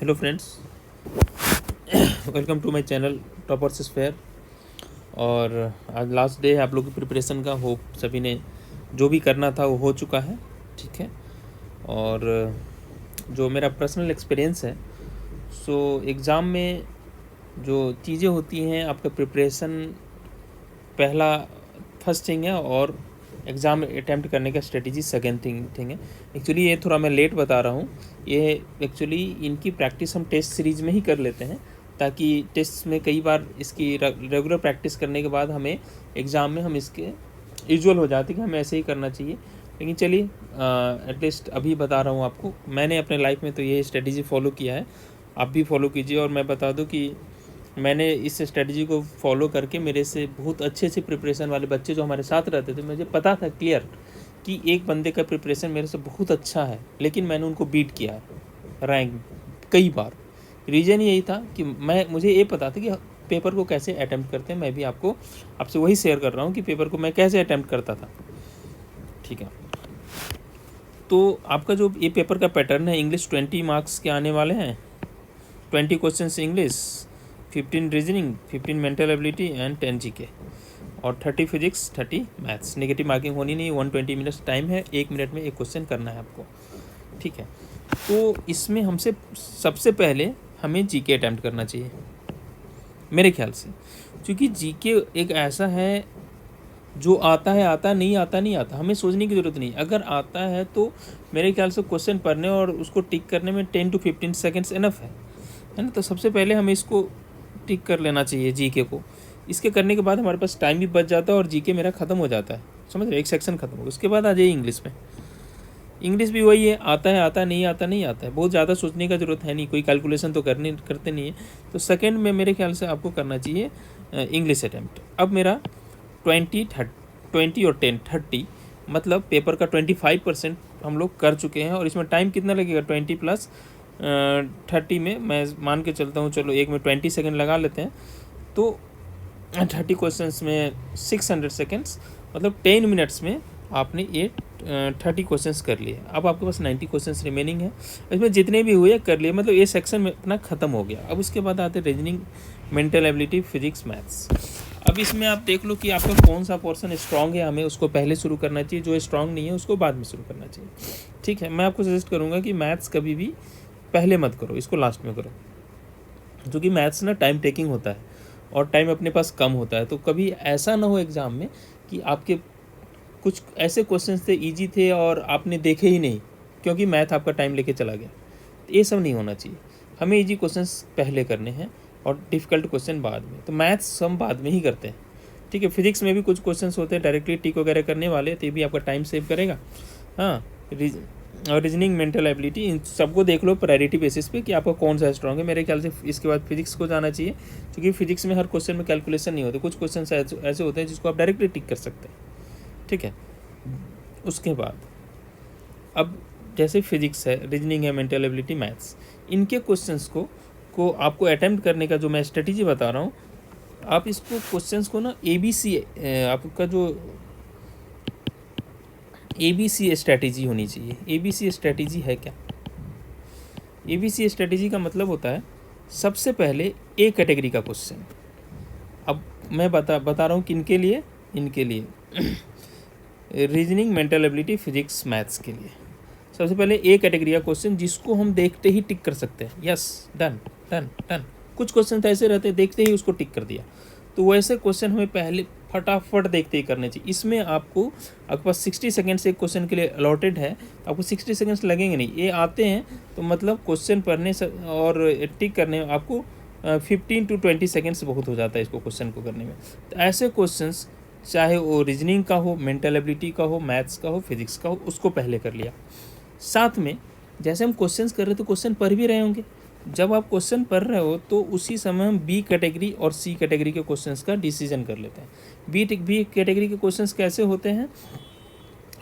Hello friends, welcome to my channel toppers sphere. और आज last day है आप लोग की प्रिपरेशन का। होप सभी ने जो भी करना था वो हो चुका है, ठीक है। और जो मेरा पर्सनल एक्सपीरियंस है, सो एग्ज़ाम में जो चीज़ें होती हैं, आपका प्रिपरेशन पहला फर्स्ट थिंग है और एग्ज़ाम अटैम्प्ट करने का स्ट्रेटजी सेकेंड थिंग है। एक्चुअली ये थोड़ा मैं लेट बता रहा हूँ। ये एक्चुअली इनकी प्रैक्टिस हम टेस्ट सीरीज़ में ही कर लेते हैं, ताकि टेस्ट में कई बार इसकी रेगुलर प्रैक्टिस करने के बाद हमें एग्ज़ाम में हम इसके यूजुअल हो जाते कि हमें ऐसे ही करना चाहिए। लेकिन चलिए, एटलीस्ट अभी बता रहा हूँ आपको। मैंने अपने लाइफ में तो ये स्ट्रेटजी फॉलो किया है, आप भी फॉलो कीजिए। और मैं बता दूँ कि मैंने इस स्ट्रेटजी को फॉलो करके मेरे से बहुत अच्छे से प्रिपरेशन वाले बच्चे जो हमारे साथ रहते थे, मुझे पता था क्लियर कि एक बंदे का प्रिपरेशन मेरे से बहुत अच्छा है, लेकिन मैंने उनको बीट किया है रैंक कई बार। रीज़न यही था कि मुझे ये पता था कि पेपर को कैसे अटैम्प्ट करते हैं। मैं भी आपसे वही शेयर कर रहा हूँ कि पेपर को मैं कैसे अटैम्प्ट करता था, ठीक है। तो आपका जो ये पेपर का पैटर्न है, इंग्लिश 20 मार्क्स के आने वाले हैं। 20 questions English, 15 reasoning, 15 mental ability and 10 GK, और 30 फिजिक्स, 30 मैथ्स। नेगेटिव मार्किंग होनी नहीं। 120 मिनट्स टाइम है, 1 मिनट में एक क्वेश्चन करना है आपको, ठीक है। तो इसमें हमसे सबसे पहले हमें जीके अटैम्प्ट करना चाहिए मेरे ख्याल से, क्योंकि जीके एक ऐसा है जो आता है आता, नहीं आता नहीं आता, हमें सोचने की ज़रूरत नहीं। अगर आता है तो मेरे ख्याल से क्वेश्चन पढ़ने और उसको टिक करने में 10 to 15 सेकेंड्स इनफ है ना। तो सबसे पहले हमें इसको टिक कर लेना चाहिए जीके को। इसके करने के बाद हमारे पास टाइम भी बच जाता है और जीके मेरा ख़त्म हो जाता है, समझ रहे, एक सेक्शन ख़त्म हो। उसके बाद आ जाइए इंग्लिश में। इंग्लिश भी वही है, आता है आता, नहीं आता नहीं आता है। बहुत ज़्यादा सोचने का ज़रूरत है नहीं, कोई कैलकुलेशन तो करते नहीं है। तो सेकेंड में मेरे ख्याल से आपको करना चाहिए इंग्लिश अटैम्प्ट। अब मेरा 20 और 10 30, मतलब पेपर का 25% हम लोग कर चुके हैं। और इसमें टाइम कितना लगेगा? 20 प्लस 30 में मैं मान के चलता हूँ, चलो एक में 20 सेकेंड लगा लेते हैं, तो 30 क्वेश्चंस में 600 सेकेंड्स, मतलब 10 मिनट्स में आपने ये 30 क्वेश्चंस कर लिए। अब आपके पास 90 क्वेश्चंस रिमेनिंग है, इसमें जितने भी हुए कर लिए, मतलब ये सेक्शन में अपना ख़त्म हो गया। अब उसके बाद आते reasoning, mental ability, physics, maths. अब इसमें आप देख लो कि आपका कौन सा पोर्शन स्ट्रांग है, हमें उसको पहले शुरू करना चाहिए। जो स्ट्रांग नहीं है उसको बाद में शुरू करना चाहिए, ठीक है। मैं आपको सजेस्ट करूँगा कि मैथ्स कभी भी पहले मत करो, इसको लास्ट में करो, क्योंकि मैथ्स ना टाइम टेकिंग होता है और टाइम अपने पास कम होता है। तो कभी ऐसा ना हो एग्ज़ाम में कि आपके कुछ ऐसे क्वेश्चंस थे, इजी थे और आपने देखे ही नहीं, क्योंकि मैथ आपका टाइम लेके चला गया। तो ये सब नहीं होना चाहिए। हमें इजी क्वेश्चंस पहले करने हैं और डिफ़िकल्ट क्वेश्चन बाद में। तो मैथ्स हम बाद में ही करते हैं, ठीक है। फिजिक्स में भी कुछ क्वेश्चंस होते हैं डायरेक्टली टिक वगैरह करने वाले, तो ये भी आपका टाइम सेव करेगा। हाँ, और रीजनिंग, मेंटल एबिलिटी, इन सबको देख लो प्रायोरिटी बेसिस पे कि आपका कौन सा स्ट्रॉन्ग है। मेरे ख्याल से इसके बाद फिजिक्स को जाना चाहिए, क्योंकि फिजिक्स में हर क्वेश्चन में कैलकुलेशन नहीं होते। कुछ क्वेश्चन ऐसे होते हैं जिसको आप डायरेक्टली टिक कर सकते हैं, ठीक है। उसके बाद अब जैसे फिजिक्स है, रीजनिंग है, मेंटल एबिलिटी, मैथ्स, इनके क्वेश्चंस को आपको अटैम्प्ट करने का जो मैं स्ट्रेटजी बता रहा हूँ, आप इसको क्वेश्चंस को ना ABC, आपका जो ABC स्ट्रेटजी होनी चाहिए। ABC स्ट्रेटजी है क्या? ABC स्ट्रेटजी का मतलब होता है सबसे पहले ए कैटेगरी का क्वेश्चन। अब मैं बता रहा हूँ किन के लिए, इनके लिए reasoning, mental ability, physics, maths के लिए। सबसे पहले ए कैटेगरी का क्वेश्चन जिसको हम देखते ही टिक कर सकते हैं, यस, डन डन डन। कुछ क्वेश्चन तो ऐसे रहते हैं देखते ही उसको टिक कर दिया, तो वैसे क्वेश्चन हमें पहले फटाफट देखते ही करने चाहिए। इसमें आपके पास 60 सेकेंड्स एक क्वेश्चन के लिए अलॉटेड है, आपको 60 सेकेंड्स लगेंगे नहीं। ये आते हैं तो मतलब क्वेश्चन पढ़ने से और टिक करने में आपको 15 to 20 सेकेंड्स बहुत हो जाता है इसको क्वेश्चन को करने में। तो ऐसे क्वेश्चंस, चाहे वो रीजनिंग का हो, मेंटल एबिलिटी का हो, मैथ्स का हो, फिजिक्स का हो, उसको पहले कर लिया। साथ में जैसे हम क्वेश्चंस कर रहे तो क्वेश्चन पढ़ भी रहे होंगे। जब आप क्वेश्चन पढ़ रहे हो तो उसी समय हम बी कैटेगरी और सी कैटेगरी के क्वेश्चंस का डिसीजन कर लेते हैं। बी कैटेगरी के क्वेश्चंस कैसे होते हैं?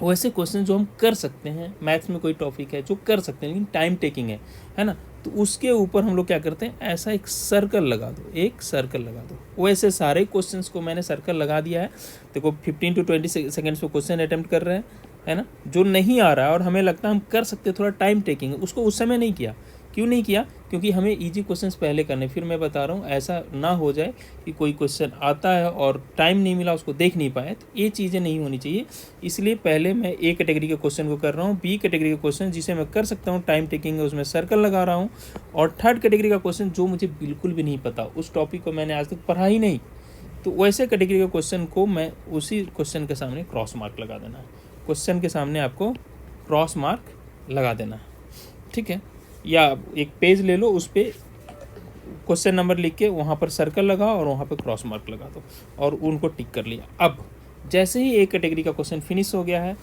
वैसे क्वेश्चन जो हम कर सकते हैं, मैथ्स में कोई टॉपिक है जो कर सकते हैं लेकिन टाइम टेकिंग है ना, तो उसके ऊपर हम लोग क्या करते हैं, ऐसा एक सर्कल लगा दो, एक सर्कल लगा दो। वैसे सारे क्वेश्चंस को मैंने सर्कल लगा दिया है। देखो 15 to 20 सेकेंड्स में क्वेश्चन अटैम्प्ट कर रहे हैं, है ना। जो नहीं आ रहा है और हमें लगता है हम कर सकते हैं, थोड़ा टाइम टेकिंग है, उसको उस समय नहीं किया। क्यों नहीं किया? क्योंकि हमें इजी क्वेश्चंस पहले करने। फिर मैं बता रहा हूँ, ऐसा ना हो जाए कि कोई क्वेश्चन आता है और टाइम नहीं मिला, उसको देख नहीं पाए, तो ये चीज़ें नहीं होनी चाहिए। इसलिए पहले मैं ए कैटेगरी के क्वेश्चन को कर रहा हूँ, बी कैटेगरी के क्वेश्चन जिसे मैं कर सकता हूँ, टाइम टेकिंग है, उसमें सर्कल लगा रहा हूँ, और थर्ड कैटेगरी का क्वेश्चन जो मुझे बिल्कुल भी नहीं पता, उस टॉपिक को मैंने आज तक पढ़ा ही नहीं, तो वैसे कैटेगरी के क्वेश्चन को मैं उसी क्वेश्चन के सामने क्रॉस मार्क लगा देना है। क्वेश्चन के सामने आपको क्रॉस मार्क लगा देना है, ठीक है। या एक पेज ले लो, उस पर क्वेश्चन नंबर लिख के वहाँ पर सर्कल लगाओ और वहाँ पर क्रॉस मार्क लगा दो, और उनको टिक कर लिया। अब जैसे ही एक कैटेगरी का क्वेश्चन फिनिश हो गया है,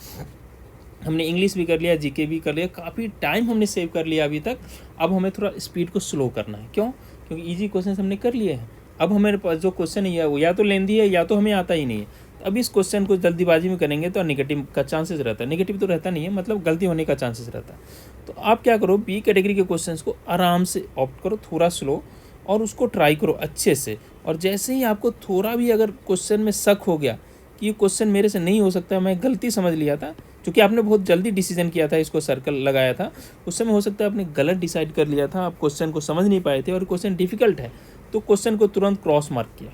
हमने इंग्लिश भी कर लिया, जीके भी कर लिया, काफ़ी टाइम हमने सेव कर लिया अभी तक। अब हमें थोड़ा स्पीड को स्लो करना है। क्यों? क्योंकि इजी क्वेश्चन हमने कर लिए हैं। अब हमारे पास जो क्वेश्चन है वो या तो लेंदी है या तो हमें आता ही नहीं है। अब इस क्वेश्चन को जल्दीबाजी में करेंगे तो नेगेटिव का चांसेस रहता है। नेगेटिव तो रहता नहीं है, मतलब गलती होने का चांसेस रहता है। तो आप क्या करो, बी कैटेगरी के क्वेश्चंस को आराम से ऑप्ट करो, थोड़ा स्लो, और उसको ट्राई करो अच्छे से। और जैसे ही आपको थोड़ा भी अगर क्वेश्चन में शक हो गया कि ये क्वेश्चन मेरे से नहीं हो सकता, मैं गलती समझ लिया था, क्योंकि आपने बहुत जल्दी डिसीजन किया था, इसको सर्कल लगाया था, उस समय हो सकता है आपने गलत डिसाइड कर लिया था, आप क्वेश्चन को समझ नहीं पाए थे और क्वेश्चन डिफिकल्ट है, तो क्वेश्चन को तुरंत क्रॉस मार्क किया,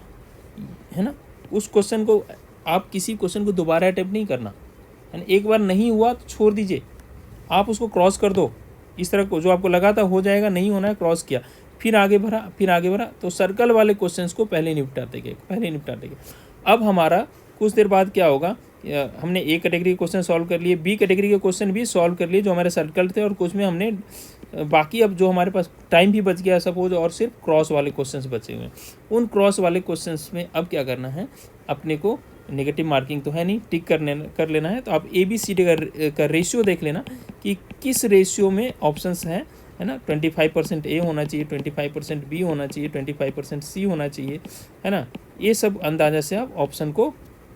है ना। उस क्वेश्चन को आप किसी क्वेश्चन को दोबारा अटेम्प्ट नहीं करना, है ना। एक बार नहीं हुआ तो छोड़ दीजिए, आप उसको क्रॉस कर दो। इस तरह को जो आपको लगा था हो जाएगा, नहीं होना है, क्रॉस किया, फिर आगे बढ़ा, तो सर्कल वाले क्वेश्चंस को पहले निपटा देंगे। अब हमारा कुछ देर बाद क्या होगा, हमने ए कैटेगरी के क्वेश्चन सॉल्व कर लिए, बी कैटेगरी के क्वेश्चन भी सॉल्व कर लिए जो हमारे सर्कल थे, और कुछ में हमने बाकी अब जो हमारे पास टाइम भी बच गया सपोज, और सिर्फ क्रॉस वाले क्वेश्चंस बचे हुए हैं। उन क्रॉस वाले क्वेश्चंस में अब क्या करना है, अपने को नेगेटिव मार्किंग तो है नहीं, टिक कर लेना है। तो आप ABCD का रेशियो देख लेना कि किस रेशियो में ऑप्शंस हैं, है ना। 25% ए होना चाहिए, 25% बी होना चाहिए, 25% सी होना चाहिए, है ना। ये सब अंदाजा से आप ऑप्शन को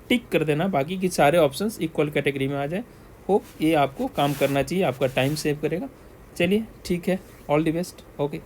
टिक कर देना, बाकी के सारे ऑप्शंस इक्वल कैटेगरी में आ जाए। होप ये आपको काम करना चाहिए, आपका टाइम सेव करेगा। चलिए ठीक है, ऑल द बेस्ट, ओके।